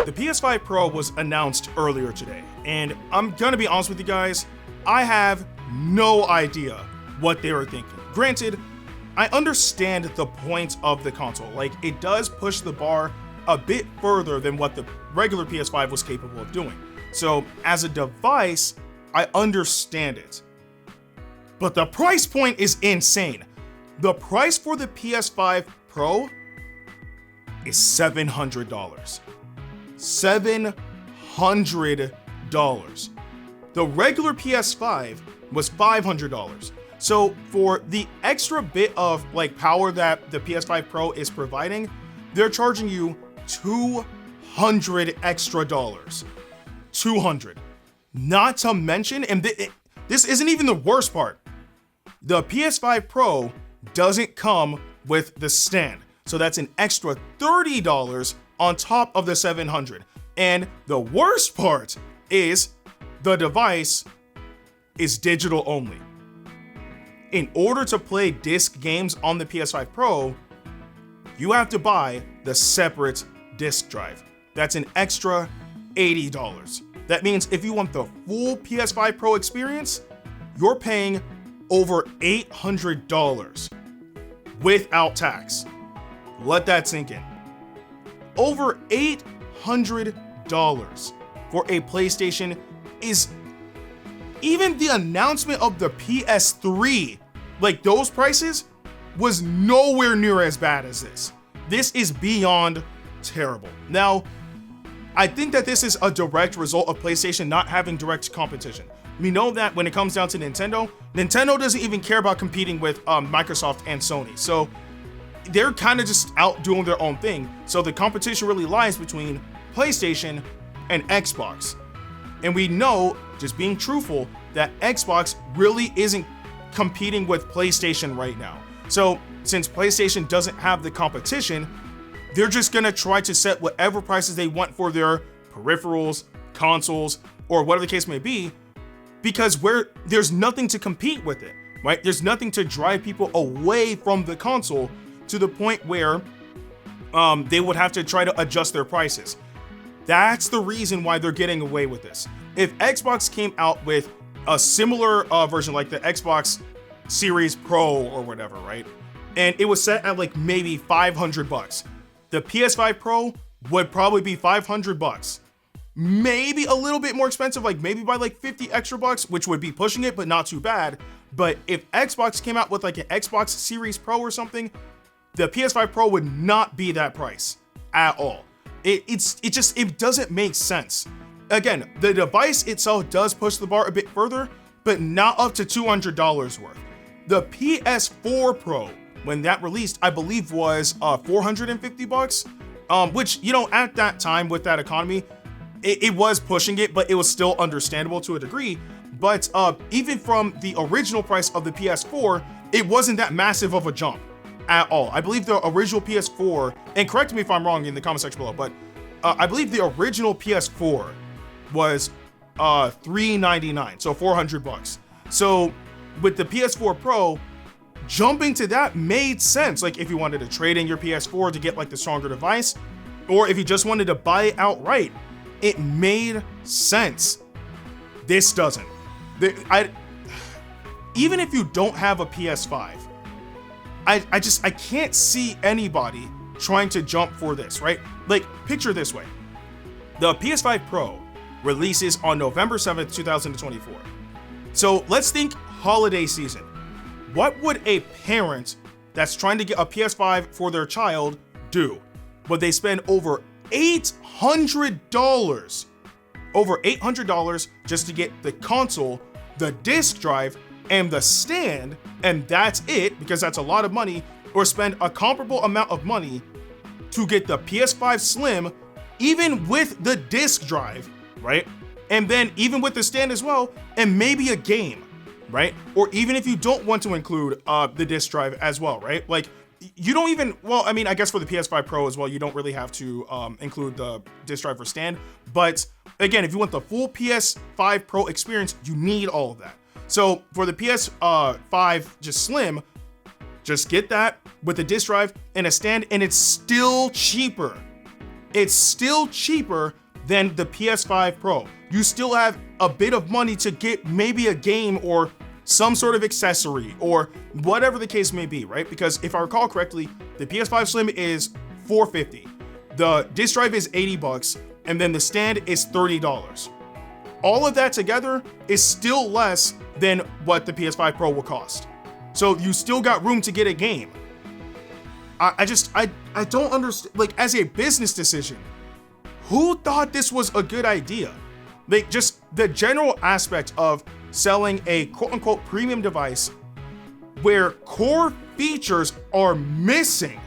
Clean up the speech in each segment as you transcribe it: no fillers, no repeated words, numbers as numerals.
The PS5 Pro was announced earlier today, and I'm gonna be honest with you guys, I have no idea what they were thinking. Granted, I understand the point of the console. Like, it does push the bar a bit further than what the regular PS5 was capable of doing. So, as a device, I understand it. But the price point is insane. The price for the PS5 Pro is $700. $700. The regular PS5 was $500. So for the extra bit of like power that the PS5 Pro is providing, they're charging you $200 extra. 200. Not to mention, and this isn't even the worst part, the PS5 Pro doesn't come with the stand. So that's an extra $30 on top of the $700. And the worst part is the device is digital only. In order to play disc games on the PS5 Pro, you have to buy the separate disc drive. That's an extra $80. That means if you want the full PS5 Pro experience, you're paying over $800 without tax. Let that sink in. Over $800 for a PlayStation is, even the announcement of the PS3, like those prices, was nowhere near as bad as this. This is beyond terrible. Now, I think that this is a direct result of PlayStation not having direct competition. We know that when it comes down to Nintendo doesn't even care about competing with Microsoft and Sony. So they're kind of just out doing their own thing. So the competition really lies between PlayStation and Xbox. And we know, just being truthful, that Xbox really isn't competing with PlayStation right now. So since PlayStation doesn't have the competition, they're just gonna try to set whatever prices they want for their peripherals, consoles, or whatever the case may be, because there's nothing to compete with it, right? There's nothing to drive people away from the console to the point where they would have to try to adjust their prices. That's the reason why they're getting away with this. If Xbox came out with a similar version, like the Xbox Series Pro or whatever, right? And it was set at like maybe $500. The PS5 Pro would probably be $500. Maybe a little bit more expensive, like maybe by like 50 extra bucks, which would be pushing it, but not too bad. But if Xbox came out with like an Xbox Series Pro or something, the PS5 Pro would not be that price at all. It doesn't make sense. Again, the device itself does push the bar a bit further, but not up to $200 worth. The PS4 Pro, when that released, I believe was $450, which, you know, at that time with that economy, it was pushing it, but it was still understandable to a degree. But even from the original price of the PS4, it wasn't that massive of a jump at all. I believe the original PS4, and correct me if I'm wrong in the comment section below, but I believe the original PS4 was $399, so $400. So with the PS4 Pro, jumping to that made sense. Like if you wanted to trade in your PS4 to get like the stronger device, or if you just wanted to buy it outright, it made sense. This doesn't. Even if you don't have a PS5, I can't see anybody trying to jump for this, right? Like, picture this way. The PS5 Pro releases on November 7th, 2024. So let's think holiday season. What would a parent that's trying to get a PS5 for their child do? Would they spend over $800? Over $800 just to get the console, the disc drive, and the stand, and that's it, because that's a lot of money, or spend a comparable amount of money to get the PS5 Slim, even with the disc drive, right? And then even with the stand as well, and maybe a game, right? Or even if you don't want to include the disc drive as well, right? Like, you don't even, well, I mean, I guess for the PS5 Pro as well, you don't really have to include the disc drive or stand. But again, if you want the full PS5 Pro experience, you need all of that. So for the PS5 just Slim, just get that with the disc drive and a stand, and it's still cheaper it's still cheaper than the PS5 Pro. You still have a bit of money to get maybe a game or some sort of accessory or whatever the case may be, right? Because if I recall correctly, the PS5 Slim is $450. The disc drive is $80, and then the stand is $30. All of that together is still less than what the PS5 Pro will cost. So you still got room to get a game. I don't understand, like, as a business decision, who thought this was a good idea? Like, just the general aspect of selling a quote-unquote premium device where core features are missing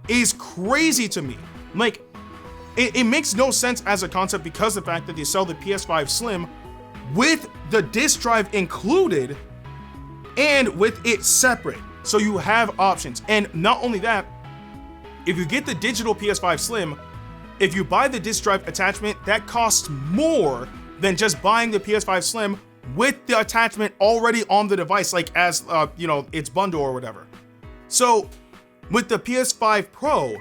is crazy to me. Like, it makes no sense as a concept because of the fact that they sell the PS5 Slim with the disc drive included and with it separate. So you have options. And not only that, if you get the digital PS5 Slim, if you buy the disc drive attachment, that costs more than just buying the PS5 Slim with the attachment already on the device, like as its bundle or whatever. So with the PS5 Pro,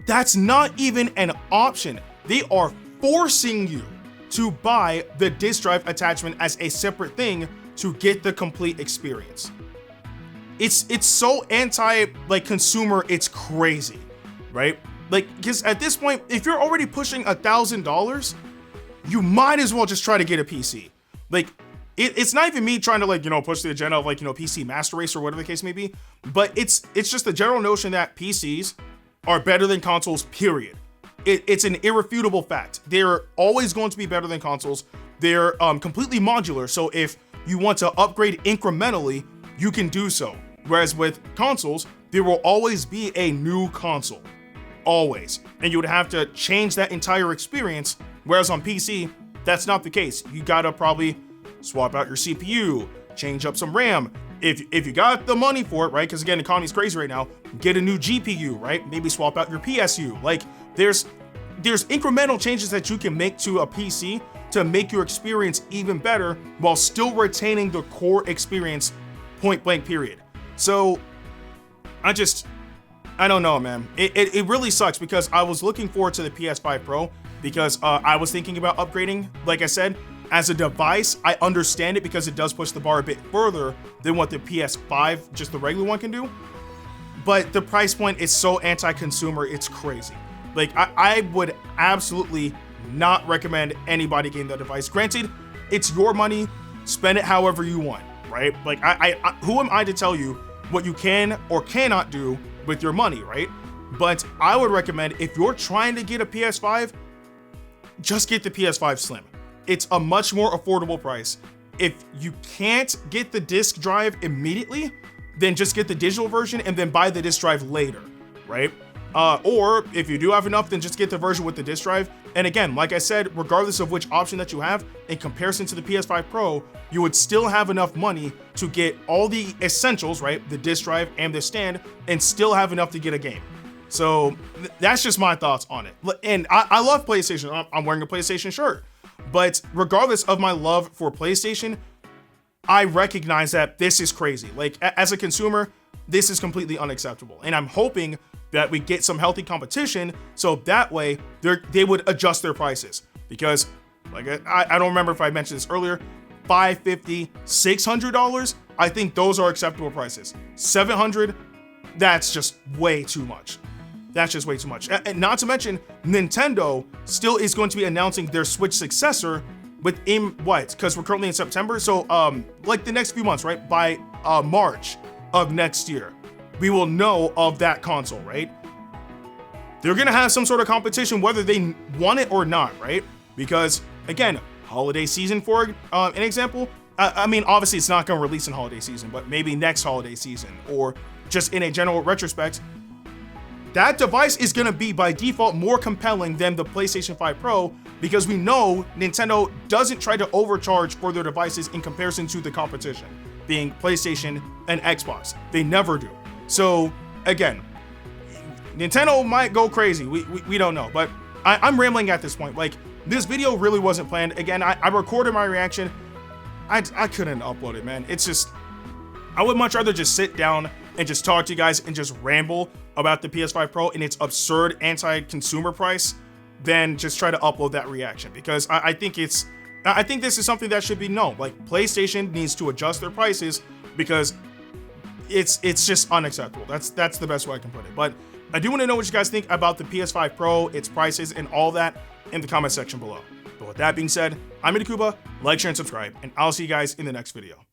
that's not even an option. They are forcing you to buy the disc drive attachment as a separate thing to get the complete experience. It's so consumer, it's crazy, right? Like, because at this point, if you're already pushing $1,000, you might as well just try to get a PC. Like, it's not even me trying to push the agenda of PC master race or whatever the case may be, but it's just the general notion that PCs are better than consoles, period. It's an irrefutable fact. They're always going to be better than consoles. They're completely modular, so if you want to upgrade incrementally, you can do so. Whereas with consoles, there will always be a new console. Always. And you would have to change that entire experience. Whereas on PC, that's not the case. You gotta probably swap out your CPU, change up some RAM. If you got the money for it, right? Because again, the economy's crazy right now. Get a new GPU, right? Maybe swap out your PSU. Like, there's incremental changes that you can make to a PC to make your experience even better while still retaining the core experience, point blank period. So I don't know, man. It really sucks because I was looking forward to the PS5 Pro because I was thinking about upgrading. Like I said, as a device, I understand it because it does push the bar a bit further than what the PS5, just the regular one, can do. But the price point is so anti-consumer, it's crazy. Like, I would absolutely not recommend anybody getting that device. Granted, it's your money, spend it however you want, right? Like, I who am I to tell you what you can or cannot do with your money, right? But I would recommend, if you're trying to get a PS5, just get the PS5 Slim. It's a much more affordable price. If you can't get the disc drive immediately, then just get the digital version and then buy the disc drive later, right? Or if you do have enough, then just get the version with the disc drive. And again, like I said, regardless of which option that you have, in comparison to the PS5 Pro, you would still have enough money to get all the essentials, right? The disc drive and the stand, and still have enough to get a game. So that's just my thoughts on it. And I love PlayStation. I'm wearing a PlayStation shirt. But regardless of my love for PlayStation, I recognize that this is crazy. Like, as a consumer, this is completely unacceptable. And I'm hoping that we get some healthy competition so that way they would adjust their prices. Because, like, I don't remember if I mentioned this earlier, $550, $600, I think those are acceptable prices. $700, that's just way too much. That's just way too much. And not to mention, Nintendo still is going to be announcing their Switch successor within what? Because we're currently in September, so like the next few months, right? By March of next year, we will know of that console, right? They're gonna have some sort of competition whether they want it or not, right? Because again, holiday season for an example. I mean, obviously it's not gonna release in holiday season, but maybe next holiday season or just in a general retrospect. That device is gonna be by default more compelling than the PlayStation 5 Pro because we know Nintendo doesn't try to overcharge for their devices in comparison to the competition, being PlayStation and Xbox. They never do. So again, Nintendo might go crazy. We don't know, but I'm rambling at this point. Like, this video really wasn't planned. Again, I recorded my reaction. I couldn't upload it, man. It's just, I would much rather just sit down and just talk to you guys and just ramble about the PS5 Pro and its absurd anti-consumer price, then just try to upload that reaction, because I think this is something that should be known. Like, PlayStation needs to adjust their prices because it's just unacceptable. That's the best way I can put it. But I do want to know what you guys think about the PS5 Pro, its prices, and all that in the comment section below. But with that being said, I'm Ndukauba. Like, share, and subscribe, and I'll see you guys in the next video.